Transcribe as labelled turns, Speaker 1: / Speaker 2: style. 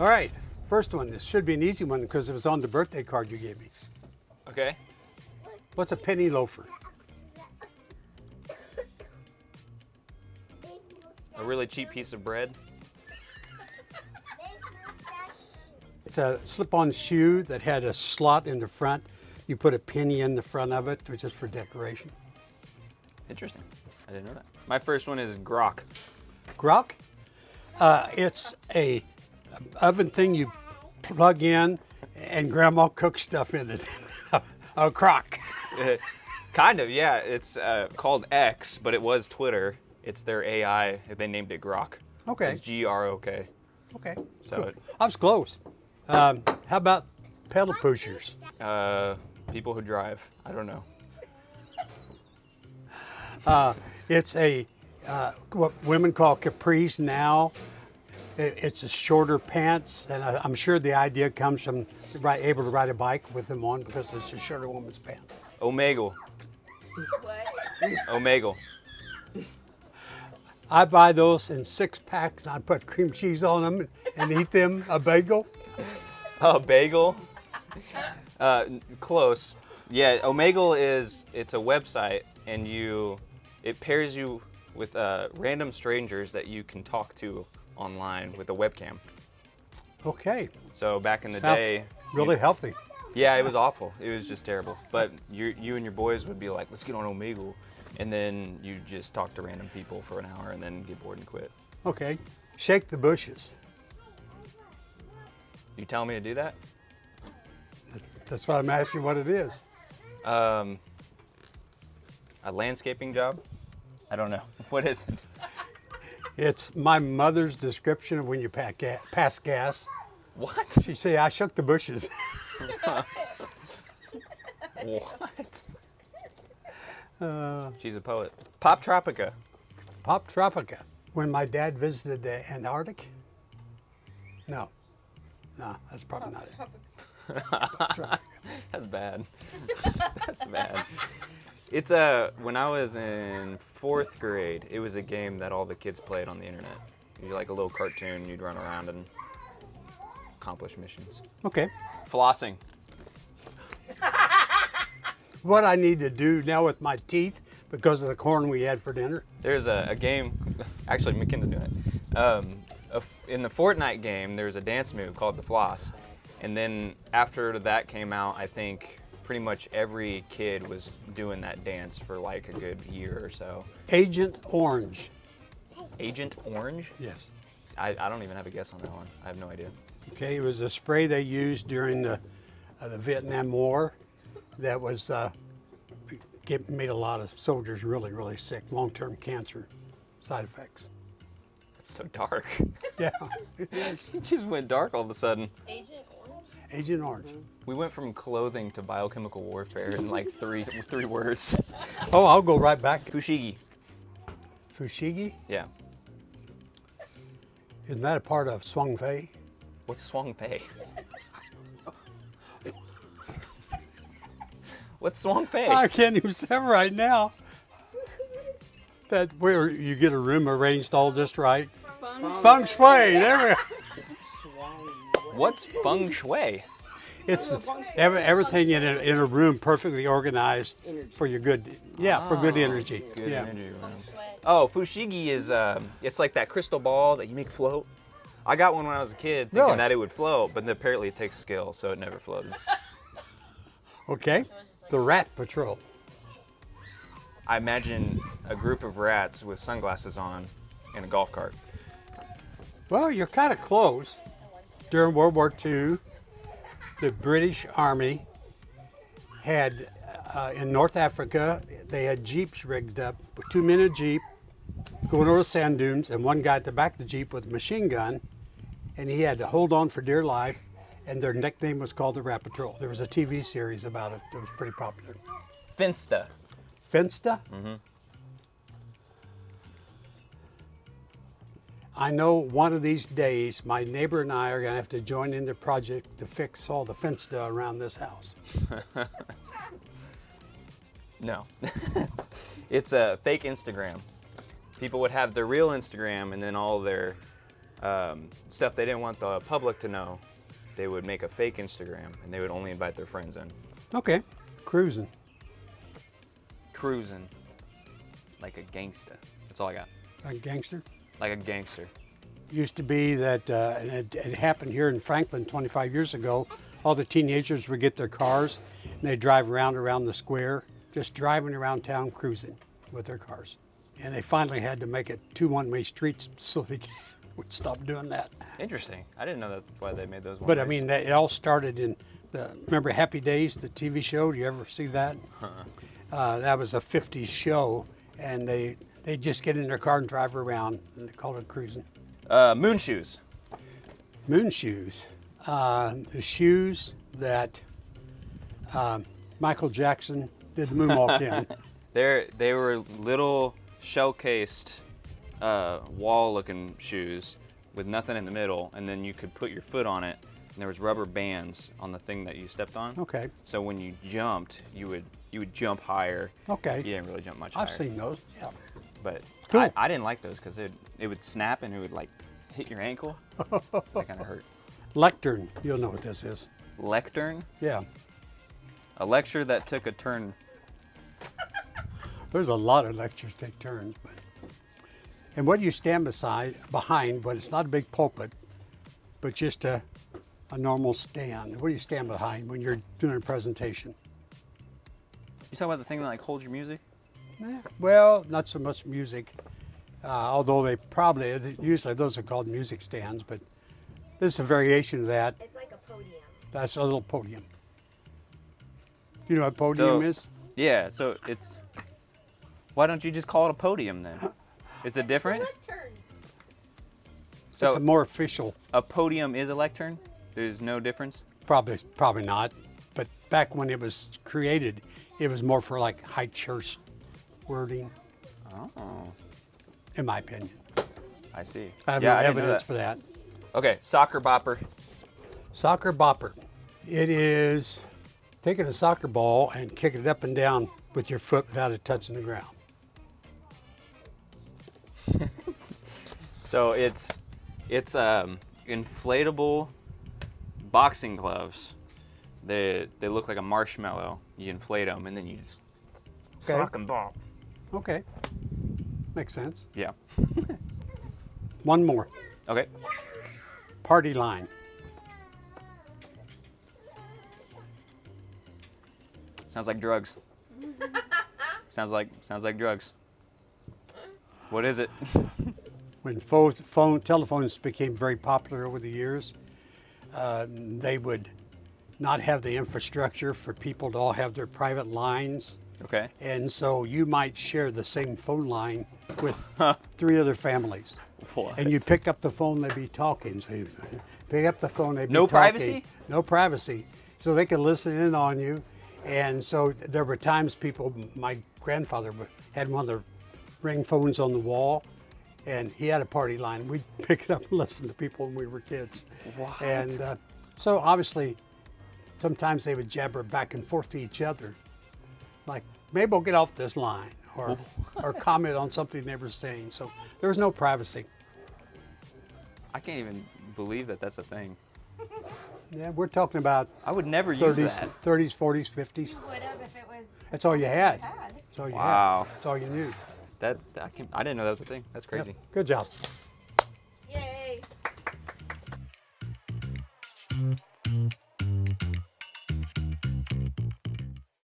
Speaker 1: All right, first one. This should be an easy one because it was on the birthday card you gave me.
Speaker 2: Okay.
Speaker 1: What's a penny loafer?
Speaker 2: A really cheap piece of bread.
Speaker 1: It's a slip-on shoe that had a slot in the front. You put a penny in the front of it, which is for decoration.
Speaker 2: Interesting. I didn't know that. My first one is grok.
Speaker 1: Grok? It's a oven thing you plug in, and Grandma cooks stuff in it. A crock.
Speaker 2: Kind of, yeah. It's called X, but it was Twitter. It's their AI. They named it Grok.
Speaker 1: Okay.
Speaker 2: It's Grok.
Speaker 1: Okay.
Speaker 2: So
Speaker 1: I was close. How about pedal pushers?
Speaker 2: people who drive. I don't know.
Speaker 1: It's a what women call capris now. It's a shorter pants, and I'm sure the idea comes from able to ride a bike with them on because it's a shorter woman's pants.
Speaker 2: Omegle.
Speaker 3: What?
Speaker 2: Omegle.
Speaker 1: I buy those in 6-packs, and I put cream cheese on them and eat them. A bagel.
Speaker 2: A bagel? Close. Yeah, Omegle it's a website, and it pairs you with random strangers that you can talk to online with a webcam.
Speaker 1: Okay.
Speaker 2: So back in the day,
Speaker 1: Really healthy.
Speaker 2: yeah, it was awful. It was just terrible. But you and your boys would be like, let's get on Omegle, and then you just talk to random people for an hour and then get bored and quit.
Speaker 1: Okay. Shake the bushes.
Speaker 2: You telling me to do that?
Speaker 1: That's why I'm asking what it is.
Speaker 2: A landscaping job? I don't know. What is it?
Speaker 1: It's my mother's description of when you pass gas.
Speaker 2: What?
Speaker 1: She say, I shook the bushes.
Speaker 2: What? She's a poet. Pop Tropica.
Speaker 1: Pop Tropica. When my dad visited the Antarctic? No. No, that's probably not it.
Speaker 2: That's bad. That's bad. It's when I was in 4th grade, it was a game that all the kids played on the internet. You'd like a little cartoon, you'd run around and accomplish missions.
Speaker 1: Okay.
Speaker 2: Flossing.
Speaker 1: What I need to do now with my teeth because of the corn we had for dinner.
Speaker 2: There's a game, actually McKenna's doing it. In the Fortnite game, there's a dance move called the floss. And then after that came out, I think pretty much every kid was doing that dance for like a good year or so.
Speaker 1: Agent Orange.
Speaker 2: Agent Orange?
Speaker 1: Yes.
Speaker 2: I don't even have a guess on that one. I have no idea.
Speaker 1: Okay, it was a spray they used during the Vietnam War that was made a lot of soldiers really, really sick. Long-term cancer side effects.
Speaker 2: It's so dark.
Speaker 1: Yeah.
Speaker 2: It just went dark all of a sudden.
Speaker 3: Agent Orange?
Speaker 1: Agent Orange.
Speaker 2: We went from clothing to biochemical warfare in like three words.
Speaker 1: Oh, I'll go right back.
Speaker 2: Fushigi.
Speaker 1: Fushigi?
Speaker 2: Yeah.
Speaker 1: Isn't that a part of Swang Fei?
Speaker 2: What's Swang Fei? What's Swang Fei?
Speaker 1: I can't even say it right now. That where you get a room arranged all just right. Feng Shui. There we go.
Speaker 2: What's feng shui?
Speaker 1: It's everything in a room perfectly organized for your good. Yeah, for good energy.
Speaker 2: Good
Speaker 1: yeah.
Speaker 2: energy.
Speaker 3: Feng Shui.
Speaker 2: Oh, fushigi is it's like that crystal ball that you make float. I got one when I was a kid thinking
Speaker 1: Really?
Speaker 2: that it would float, but apparently it takes skill, so it never floated.
Speaker 1: Okay. The Rat Patrol.
Speaker 2: I imagine a group of rats with sunglasses on in a golf cart.
Speaker 1: Well, you're kind of close. During World War II, the British Army had, in North Africa, they had jeeps rigged up with 2 men in a jeep going over sand dunes, and one guy at the back of the jeep with a machine gun, and he had to hold on for dear life, and their nickname was called the Rat Patrol. There was a TV series about it that was pretty popular.
Speaker 2: Finsta.
Speaker 1: Finsta?
Speaker 2: Mm-hmm.
Speaker 1: I know one of these days my neighbor and I are going to have to join in the project to fix all the Finsta around this house.
Speaker 2: No. It's a fake Instagram. People would have their real Instagram and then all their stuff they didn't want the public to know, they would make a fake Instagram and they would only invite their friends in.
Speaker 1: Okay. Cruising.
Speaker 2: Cruising. Like a gangsta. That's all I got.
Speaker 1: Like a gangster.
Speaker 2: Like a gangster.
Speaker 1: Used to be that, and it happened here in Franklin 25 years ago. All the teenagers would get their cars and they'd drive around the square, just driving around town cruising with their cars. And they finally had to make it 2 one-way streets so they would stop doing that.
Speaker 2: Interesting. I didn't know that's why they made those ones.
Speaker 1: But I mean, it all started in remember Happy Days, the TV show? Do you ever see that? That was a 50s show, and they just get in their car and drive around, and they call it cruising.
Speaker 2: Moon shoes.
Speaker 1: Moon shoes. The shoes that Michael Jackson did the moonwalk in.
Speaker 2: They were little shell-cased wall-looking shoes with nothing in the middle, and then you could put your foot on it, and there was rubber bands on the thing that you stepped on.
Speaker 1: Okay.
Speaker 2: So when you jumped, you would jump higher.
Speaker 1: Okay.
Speaker 2: You didn't really jump much higher.
Speaker 1: I've seen those. Yeah.
Speaker 2: But
Speaker 1: Cool.
Speaker 2: I didn't like those because it would snap and it would like hit your ankle. So that kind of hurt.
Speaker 1: Lectern. You'll know what this is.
Speaker 2: Lectern?
Speaker 1: Yeah.
Speaker 2: A lecture that took a turn.
Speaker 1: There's a lot of lectures take turns, but. And what do you stand behind? But it's not a big pulpit, but just a normal stand. What do you stand behind when you're doing a presentation?
Speaker 2: You talking about the thing that like holds your music?
Speaker 1: Well, not so much music, although usually those are called music stands, but this is a variation of that.
Speaker 3: It's like a podium.
Speaker 1: That's a little podium. Do you know what a podium is?
Speaker 2: Yeah, so it's, why don't you just call it a podium then? Is it different?
Speaker 3: It's a lectern.
Speaker 1: It's
Speaker 2: So
Speaker 1: a more official.
Speaker 2: a podium is a lectern? There's no difference?
Speaker 1: Probably not. But back when it was created, it was more for like high church wording,
Speaker 2: Oh,
Speaker 1: in my opinion.
Speaker 2: I see.
Speaker 1: I have
Speaker 2: yeah,
Speaker 1: no
Speaker 2: I didn't know
Speaker 1: evidence
Speaker 2: that.
Speaker 1: for that.
Speaker 2: Okay, soccer bopper.
Speaker 1: Soccer bopper. It is taking a soccer ball and kicking it up and down with your foot without it touching the ground.
Speaker 2: So it's inflatable boxing gloves. They look like a marshmallow. You inflate them and then you just sock and ball.
Speaker 1: Okay. Makes sense.
Speaker 2: Yeah.
Speaker 1: One more.
Speaker 2: Okay.
Speaker 1: Party line.
Speaker 2: Sounds like drugs. sounds like drugs. What is it?
Speaker 1: When telephones became very popular over the years, they would not have the infrastructure for people to all have their private lines.
Speaker 2: Okay.
Speaker 1: And so you might share the same phone line with 3 other families.
Speaker 2: What?
Speaker 1: And you pick up the phone, they'd be talking. So you pick up the phone, they'd be
Speaker 2: No
Speaker 1: talking.
Speaker 2: privacy?
Speaker 1: No privacy. So they could listen in on you. And so there were times my grandfather had one of the ring phones on the wall, and he had a party line. We'd pick it up and listen to people when we were kids.
Speaker 2: What?
Speaker 1: And so obviously, sometimes they would jabber back and forth to each other. Like, maybe we'll get off this line, or comment on something they were saying. So there was no privacy.
Speaker 2: I can't even believe that that's a thing.
Speaker 1: Yeah, we're talking about
Speaker 2: I would never use
Speaker 1: 30s,
Speaker 2: that.
Speaker 1: 30s, 40s, 50s.
Speaker 3: You would have if it was.
Speaker 1: That's all you had.
Speaker 3: Had.
Speaker 1: That's all you
Speaker 2: Wow.
Speaker 1: had. That's all you knew.
Speaker 2: I didn't know that was a thing. That's crazy.
Speaker 1: Yep. Good job.